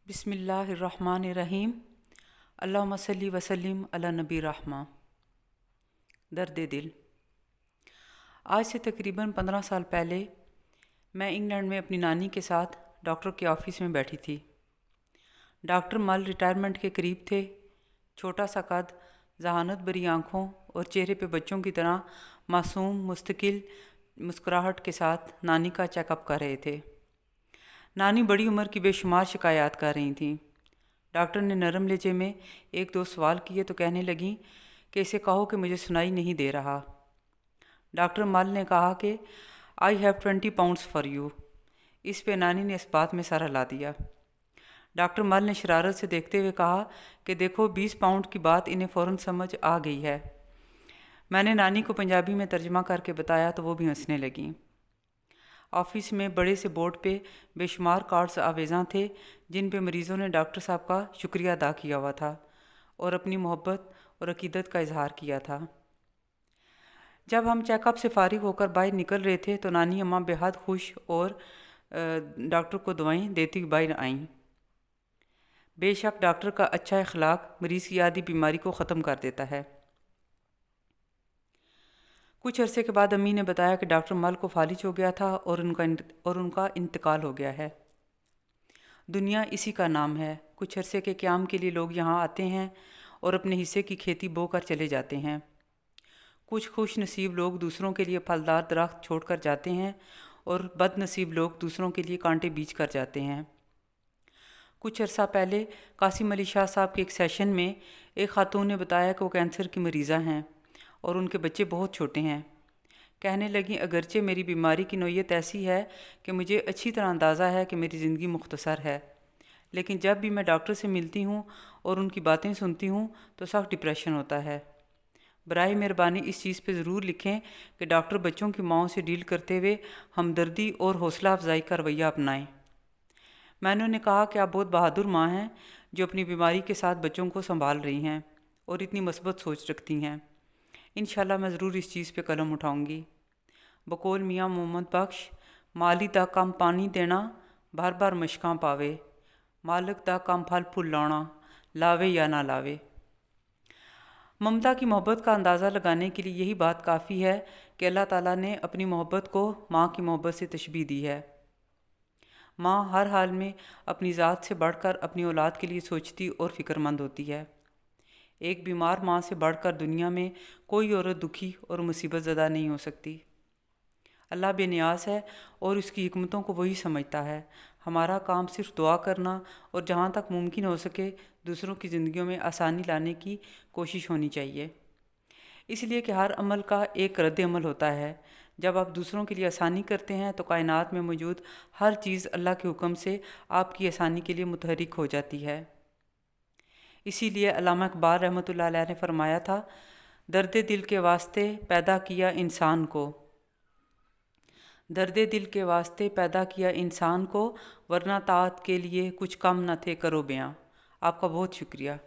बिस्मिल्लाहिर्रहमानिर्रहीम। अल्लाहुम्मा सल्ली वसल्लिम अला नबी रहमा। दर्द दिल। आज से तकरीबन 15 साल पहले मैं इंग्लैंड में अपनी नानी के साथ डॉक्टर के ऑफिस में बैठी थी। डॉक्टर मल रिटायरमेंट के करीब थे। छोटा सा कद, जहानत भरी आँखों और चेहरे पे बच्चों की तरह मासूम मुस्तकिल मुस्कुराहट के साथ नानी का चेकअप कर रहे थे। नानी बड़ी उम्र की बेशुमार शिकायत कर रही थीं। डॉक्टर ने नरम लहजे में एक दो सवाल किए तो कहने लगीं कि इसे कहो कि मुझे सुनाई नहीं दे रहा। डॉक्टर मल ने कहा कि I have 20 pounds for you. इस पे नानी ने इस बात में सर हिला दिया। डॉक्टर मल ने शरारत से देखते हुए कहा कि देखो 20 पाउंड की बात इन्हें फ़ौरन समझ आ गई है। मैंने नानी को पंजाबी में तर्जमा करके बताया तो वो भी हंसने लगीं। ऑफिस में बड़े से बोर्ड पे बेशुमार कार्ड्स आवेज़ां थे जिन पे मरीज़ों ने डॉक्टर साहब का शुक्रिया अदा किया हुआ था और अपनी मोहब्बत और अकीदत का इजहार किया था। जब हम चेकअप से फारिग होकर बाहर निकल रहे थे तो नानी अम्मा बेहद खुश और डॉक्टर को दवाएं देती हुई बाहर आईं। बेशक डॉक्टर का अच्छा अखलाक मरीज़ की आधी बीमारी को ख़त्म कर देता है। कुछ अरसे के बाद अम्मी ने बताया कि डॉक्टर मल को फालिज हो गया था और उनका इंतकाल हो गया है। दुनिया इसी का नाम है। कुछ अरसे के क़याम के लिए लोग यहाँ आते हैं और अपने हिस्से की खेती बो कर चले जाते हैं। कुछ खुश नसीब लोग दूसरों के लिए फलदार दरख्त छोड़ कर जाते हैं और बदनसीब लोग दूसरों के लिए कांटे बीज कर जाते हैं। कुछ अरसा पहले कासिम अली शाह साहब के एक सेशन में एक खातून ने बताया कि वो कैंसर की मरीज़ा हैं और उनके बच्चे बहुत छोटे हैं। कहने लगी, अगरचे मेरी बीमारी की नौयत ऐसी है कि मुझे अच्छी तरह अंदाज़ा है कि मेरी ज़िंदगी मुख्तसर है, लेकिन जब भी मैं डॉक्टर से मिलती हूँ और उनकी बातें सुनती हूँ तो सख्त डिप्रेशन होता है। बराए मेहरबानी इस चीज़ पे ज़रूर लिखें कि डॉक्टर बच्चों की माँओं से डील करते हुए हमदर्दी और हौसला अफजाई का रवैया अपनाएं। मैंने उन्हें कहा कि आप बहुत बहादुर माँ हैं जो अपनी बीमारी के साथ बच्चों को संभाल रही हैं और इतनी मस्बत सोच रखती हैं। इंशाल्लाह मैं ज़रूर इस चीज़ पे कलम उठाऊँगी। बकौल मियाँ मोहम्मद बख्श, माली दा कम पानी देना बार बार मशकां पावे, मालिक दा कम फल फूल लाना लावे या ना लावे। ममता की मोहब्बत का अंदाज़ा लगाने के लिए यही बात काफ़ी है कि अल्लाह ताला ने अपनी मोहब्बत को माँ की मोहब्बत से तशबीह दी है। माँ हर हाल में अपनी ज़ात से बढ़कर अपनी औलाद के लिए सोचती और फ़िक्रमंद होती है। एक बीमार माँ से बढ़कर दुनिया में कोई औरत दुखी और मुसीबत ज़दा नहीं हो सकती। अल्लाह बेनियाज़ है और उसकी हिकमतों को वही समझता है। हमारा काम सिर्फ दुआ करना और जहाँ तक मुमकिन हो सके दूसरों की ज़िंदगियों में आसानी लाने की कोशिश होनी चाहिए। इसलिए कि हर अमल का एक रद्द अमल होता है। जब आप दूसरों के लिए आसानी करते हैं तो कायनात में मौजूद हर चीज़ अल्लाह के हुक्म से आपकी आसानी के लिए मुतहरिक हो जाती है। इसीलिए अल्लामा इकबाल रहमतुल्लाह अलैह ने फरमाया था, दर्द दिल के वास्ते पैदा किया इंसान को, दर्द दिल के वास्ते पैदा किया इंसान को, वरना ताअत के लिए कुछ कम न थे करो बयां। आपका बहुत शुक्रिया।